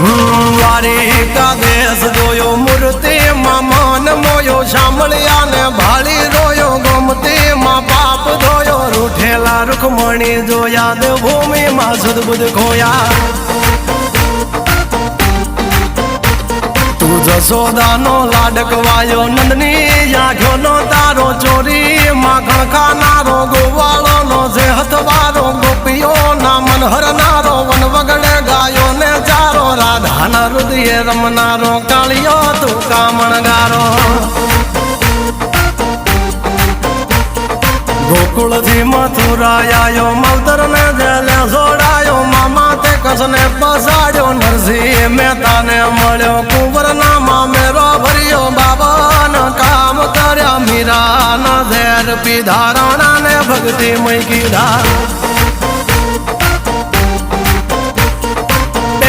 દ્વારિકા દેશ જોયો મૂર્તિ માં મન મોયો સાંભળ્યા ને ભાળી રોયો ગોમતી માં પાપ ધોયો રૂઠેલા રૂખમણી જોયા દેવભૂમિ માં સદબુદ્ધ ખોયા તું જશોદાનો લાડકવાયો નંદની આંખો નો તારો ચોરી માખણ ખાનારો ગોવાળો નો જે હથવારો ગોપીઓ ના મન હરનારો વન વગડે ગાયો ને ચારો રાધાના હૃદય રમનારો કાળિયો તું કામણગારો ગોકુળથી મથુરાયો માવતર ને જેલે જોડાયો મામા તે કસને પસાડ્યો નરસિંહ મહેતાને મળ્યો કુંવર ના મામેરો ભર્યો બાબન કામ કર્યા મીરા ના ઝેર પીધા રાણા ને ભક્તિ મય કીધા